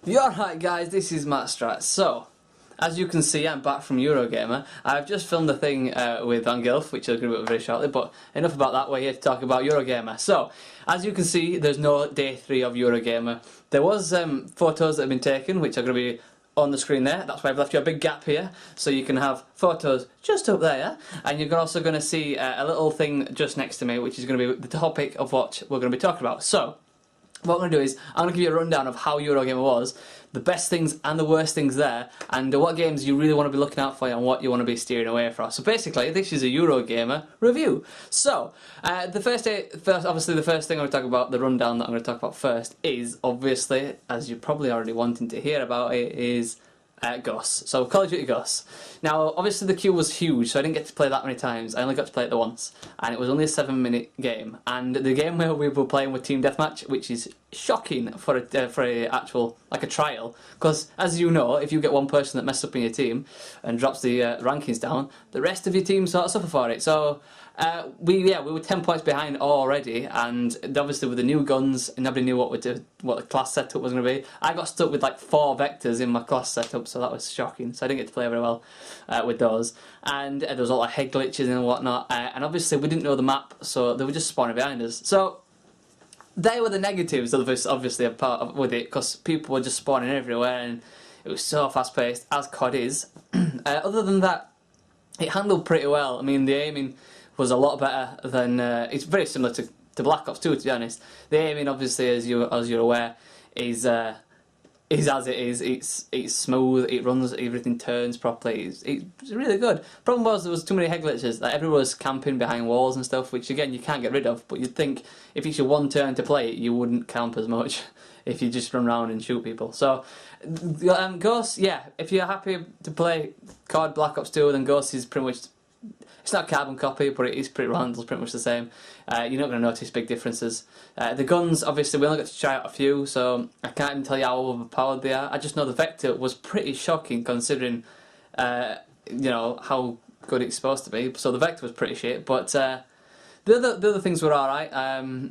You're right, guys, this is Matt. So, as you can see, I'm back from Eurogamer. I've just filmed a thing with Van Gilf, which I'll go about very shortly, but enough about that, we're here to talk about Eurogamer. So, as you can see, there's no day 3 of Eurogamer. There was photos that have been taken, which are going to be on the screen there. That's why I've left you a big gap here, so you can have photos just up there, and you're also going to see a little thing just next to me, which is going to be the topic of what we're going to be talking about. So, what I'm going to do is, I'm going to give you a rundown of how Eurogamer was, the best things and the worst things there, and what games you really want to be looking out for and what you want to be steering away from. So basically, this is a Eurogamer review. So, obviously the first thing I'm going to talk about, the rundown that I'm going to talk about first, is obviously, as you're probably already wanting to hear about it, is Ghosts. So Call of Duty Ghosts. Now, obviously the queue was huge, so I didn't get to play that many times. I only got to play it once, and it was only a 7-minute game. And the game where we were playing with Team Deathmatch, which is shocking for a actual like a trial, because as you know, if you get one person that messes up in your team and drops the rankings down, the rest of your team sort of suffer for it. So. We were 10 points behind already, and obviously with the new guns, nobody knew what the class setup was going to be. I got stuck with like 4 vectors in my class setup, so that was shocking. So I didn't get to play very well with those, and there was all like head glitches and whatnot. And obviously we didn't know the map, so they were just spawning behind us. So they were the negatives of this, obviously, a part of, with it, because people were just spawning everywhere, and it was so fast paced, as COD is. Other than that, it handled pretty well. I mean, the aiming was a lot better than it's very similar to Black Ops 2, to be honest. The aiming, obviously, as you're aware, is as it is. It's smooth. It runs. Everything turns properly. It's really good. Problem was there was too many head glitches. Like everyone was camping behind walls and stuff, which again you can't get rid of. But you'd think if it's your one turn to play it, you wouldn't camp as much if you just run around and shoot people. So Ghosts, yeah. If you're happy to play COD Black Ops 2, then Ghosts is pretty much. It's not a carbon copy, but it is pretty much the same. You're not going to notice big differences. The guns, obviously, we only got to try out a few, so I can't even tell you how overpowered they are. I just know the Vector was pretty shocking considering, you know, how good it's supposed to be. So the Vector was pretty shit, but the other things were alright.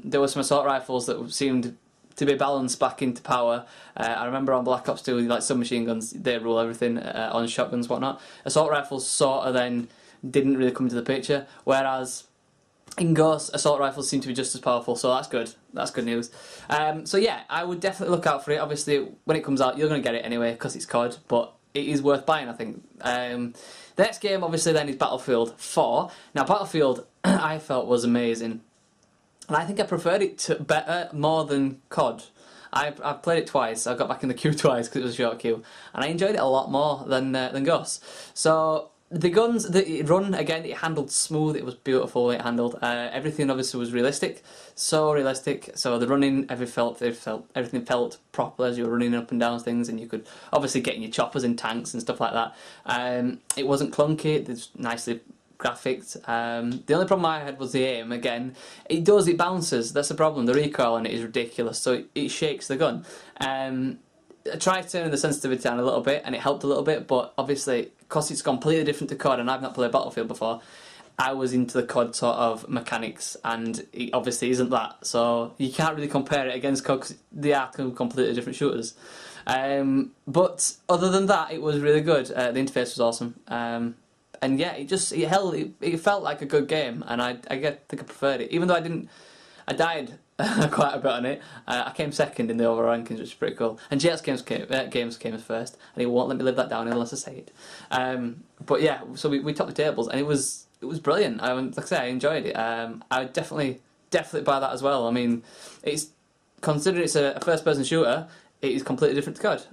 There were some assault rifles that seemed to be balanced back into power. I remember on Black Ops 2, like submachine guns, they rule everything, on shotguns, whatnot. Assault rifles sort of then didn't really come into the picture, whereas in Ghosts, assault rifles seem to be just as powerful, so that's good. That's good news. So yeah, I would definitely look out for it. Obviously, when it comes out, you're going to get it anyway, because it's COD, but it is worth buying, I think. The next game, obviously, then is Battlefield 4. Now, Battlefield, I felt was amazing, and I think I preferred it to more than COD. I played it twice. I got back in the queue twice, because it was a short queue, and I enjoyed it a lot more than Ghosts. So the guns that it run, again, it handled smooth, it was beautiful, it handled. Everything obviously was realistic, so realistic, so the running, everything felt proper as you were running up and down things, and you could obviously get in your choppers and tanks and stuff like that. It wasn't clunky, it was nicely graphics. The only problem I had was the aim. Again, it bounces, that's the problem. The recoil on it is ridiculous, so it shakes the gun. I tried turning the sensitivity down a little bit, and it helped a little bit, but obviously, because it's completely different to COD, and I've not played Battlefield before, I was into the COD sort of mechanics, and it obviously isn't that, so you can't really compare it against COD, because they are two completely different shooters. But other than that, it was really good. The interface was awesome. And yeah, it felt like a good game, and I think I preferred it, even though I died quite a bit on it. I came second in the overall rankings, which is pretty cool. And JX Games came as first, and he won't let me live that down unless I say it. But yeah, so we topped the tables, and it was brilliant. Like I say, I enjoyed it. I would definitely buy that as well. I mean, considering it's a first-person shooter, it is completely different to COD.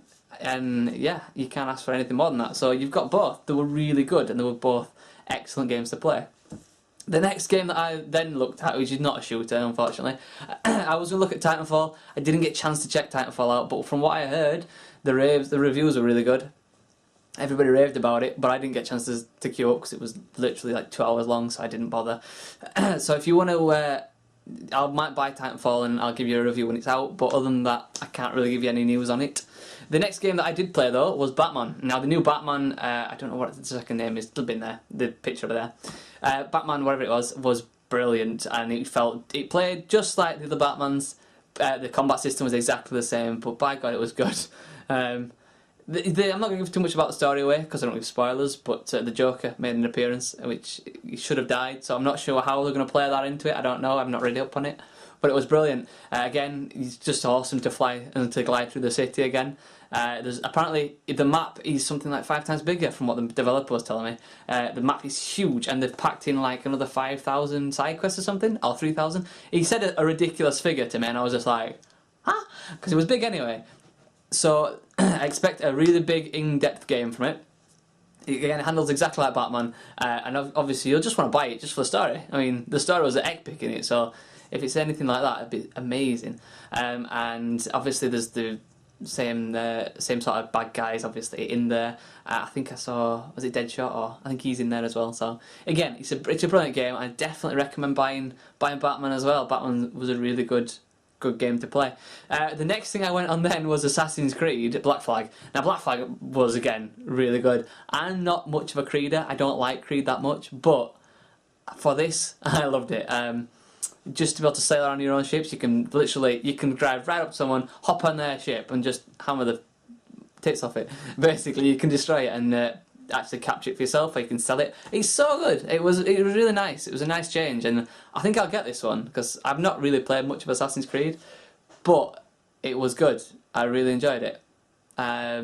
And yeah, you can't ask for anything more than that. So you've got both. They were really good, and they were both excellent games to play. The next game that I then looked at, which is not a shooter, unfortunately, I was going to look at Titanfall. I didn't get a chance to check Titanfall out, but from what I heard, the reviews were really good. Everybody raved about it, but I didn't get a chance to queue up because it was literally like 2 hours long, so I didn't bother. So if you want to, I might buy Titanfall and I'll give you a review when it's out, but other than that, I can't really give you any news on it. The next game that I did play, though, was Batman. Now, the new Batman, I don't know what the second name is, still been there, the picture over there. Batman, whatever it was brilliant, and it played just like the other Batmans, The combat system was exactly the same, but by God, it was good. I'm not going to give too much about the story away because I don't give spoilers, but the Joker made an appearance, which he should have died, so I'm not sure how they're going to play that into it. I don't know, I've not read up on it, but it was brilliant. Again, it's just awesome to fly and to glide through the city again. There's apparently the map is something like 5 times bigger from what the developer was telling me. The map is huge, and they've packed in like another 5,000 side quests or something, or 3,000. He said a ridiculous figure to me, and I was just like, huh? Because it was big anyway. So I expect a really big, in-depth game from it. Again, it handles exactly like Batman, and obviously you'll just want to buy it just for the story. I mean, the story was epic in it, so if it's anything like that, it'd be amazing. And obviously there's the same sort of bad guys obviously in there. I think I saw, was it Deadshot, or I think he's in there as well. So again, it's a brilliant game. I definitely recommend buying Batman as well. Batman was a really good game to play. The next thing I went on then was Assassin's Creed Black Flag. Now Black Flag was again really good. I'm not much of a Creeder. I don't like Creed that much, but for this I loved it. Just to be able to sail around your own ships, you can drive right up to someone, hop on their ship, and just hammer the tits off it. Basically, you can destroy it and actually capture it for yourself, or you can sell it. It's so good. It was really nice. It was a nice change, and I think I'll get this one because I've not really played much of Assassin's Creed, but it was good. I really enjoyed it. I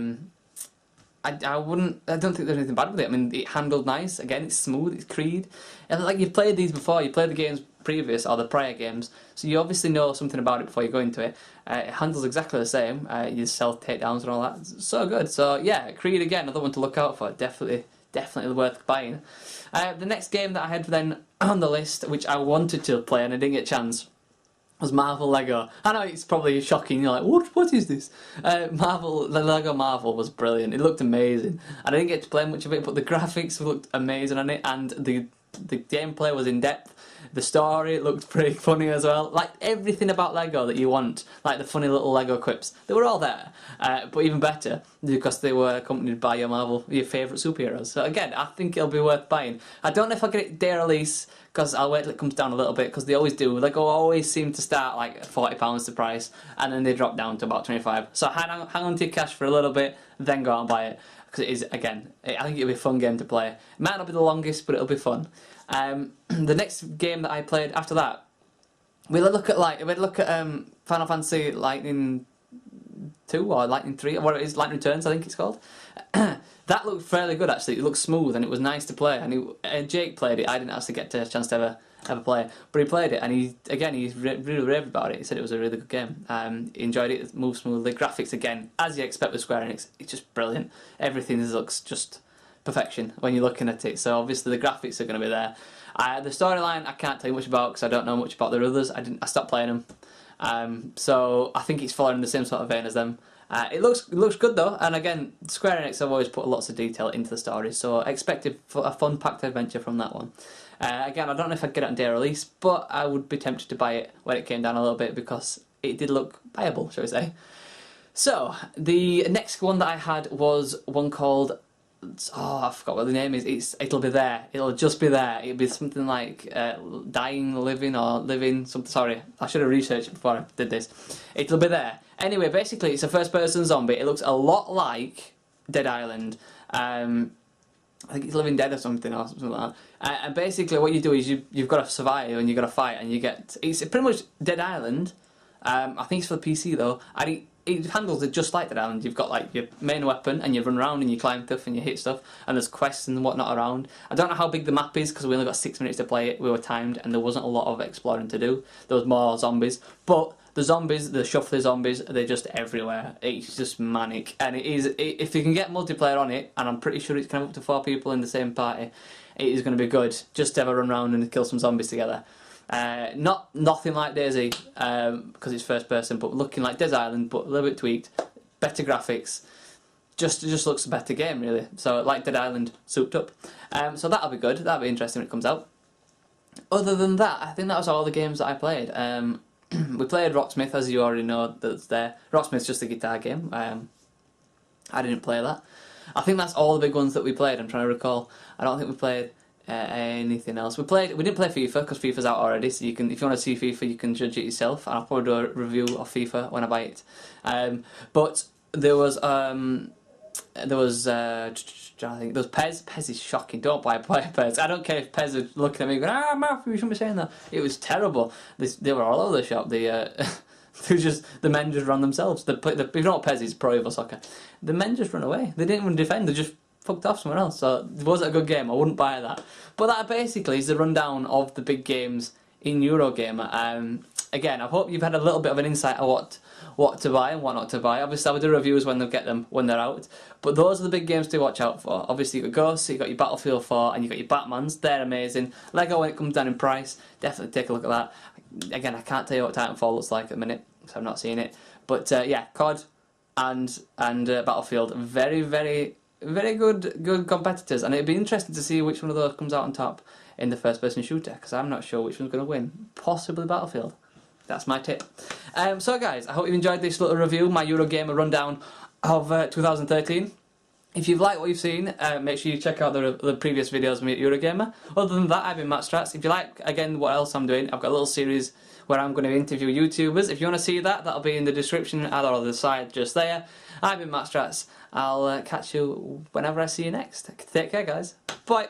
don't think there's anything bad with it. I mean, it handled nice. Again, it's smooth. It's Creed. And like you've played these before. You played the games previous, or the prior games, so you obviously know something about it before you go into it. It handles exactly the same. You self takedowns and all that. It's so good. So yeah, Creed again, another one to look out for. Definitely worth buying. The next game that I had then on the list, which I wanted to play and I didn't get a chance, was Marvel Lego. I know it's probably shocking. You're like, what is this? The Lego Marvel was brilliant. It looked amazing. I didn't get to play much of it, but the graphics looked amazing on it, and the gameplay was in depth. The story looked pretty funny as well. Like everything about Lego that you want, like the funny little Lego quips, they were all there. But even better, because they were accompanied by your favourite superheroes. So again, I think it'll be worth buying. I don't know if I'll get it day release, because I'll wait till it comes down a little bit, because they always do. Lego always seem to start like £40 the price, and then they drop down to about 25. So hang on to your cash for a little bit, then go out and buy it. Because it is, again, I think it'll be a fun game to play. It might not be the longest, but it'll be fun. The next game that I played after that, we'll look at Final Fantasy Lightning 2 or Lightning 3, or what it is, Lightning Returns, I think it's called. That looked fairly good actually. It looked smooth and it was nice to play. And Jake played it. I didn't actually get a chance to ever play it, but he played it, and he's really raved about it. He said it was a really good game. He enjoyed it. It moved smoothly. Graphics again, as you expect with Square Enix, it's just brilliant. Everything looks just perfection when you're looking at it. So obviously the graphics are going to be there. The storyline I can't tell you much about because I don't know much about the others. I stopped playing them. So I think it's following the same sort of vein as them. It looks good though, and again, Square Enix have always put lots of detail into the story, so expect a fun-packed adventure from that one. Again, I don't know if I'd get it on day release, but I would be tempted to buy it when it came down a little bit because it did look viable, shall we say. So, the next one that I had was one called, I forgot what the name is. It'll be there. It'll just be there. It'll be something like dying, living, or living. Sorry, I should have researched it before I did this. It'll be there. Anyway, basically, it's a first-person zombie. It looks a lot like Dead Island. I think it's Living Dead or something like that. And basically, what you do is you've got to survive and you've got to fight, and it's pretty much Dead Island. I think it's for the PC though. And it handles it just like Dead Island. You've got like your main weapon, and you run around and you climb stuff and you hit stuff, and there's quests and whatnot around. I don't know how big the map is because we only got 6 minutes to play it. We were timed, and there wasn't a lot of exploring to do. There was more zombies, but the zombies, the shuffly zombies, they're just everywhere. It's just manic, and if you can get multiplayer on it, and I'm pretty sure it's kind of up to 4 people in the same party, it is going to be good. Just to have a run around and kill some zombies together. Nothing like Daisy, because it's first person, but looking like Dead Island, but a little bit tweaked, better graphics. Just looks a better game really. So like Dead Island souped up. So that'll be good. That'll be interesting when it comes out. Other than that, I think that was all the games that I played. We played Rocksmith, as you already know that's there. Rocksmith's just a guitar game. I didn't play that. I think that's all the big ones that we played. I'm trying to recall. I don't think we played Anything else? We didn't play FIFA because FIFA's out already. So you can, if you want to see FIFA, you can judge it yourself. And I'll probably do a review of FIFA when I buy it. But there was I think there was Pez. Pez is shocking. Don't buy Pez. I don't care if Pez are looking at me going, Matthew, you shouldn't be saying that. It was terrible. They were all over the shop. The men just run themselves. If you know what Pez is, Pro Evo Soccer. The men just run away. They didn't even defend. They just fucked off somewhere else. So it wasn't a good game. I wouldn't buy that. But that basically is the rundown of the big games in Eurogamer. Again, I hope you've had a little bit of an insight of what to buy and what not to buy. Obviously, I will do reviews when they get them, when they're out. But those are the big games to watch out for. Obviously, you've got Ghosts, you've got your Battlefield 4, and you've got your Batmans. They're amazing. Lego, when it comes down in price, definitely take a look at that. Again, I can't tell you what Titanfall looks like at the minute, because I've not seen it. But yeah, COD and Battlefield, very, very, very good competitors. And it'd be interesting to see which one of those comes out on top in the first-person shooter, because I'm not sure which one's going to win. Possibly Battlefield. That's my tip. So guys, I hope you enjoyed this little review, my Eurogamer rundown of 2013. If you've liked what you've seen, make sure you check out the previous videos of me at Eurogamer. Other than that, I've been mrrroflwaffles. If you like, again, what else I'm doing, I've got a little series where I'm going to interview YouTubers. If you want to see that, that'll be in the description, either on the side just there. I've been mrrroflwaffles. I'll catch you whenever I see you next. Take care, guys. Bye.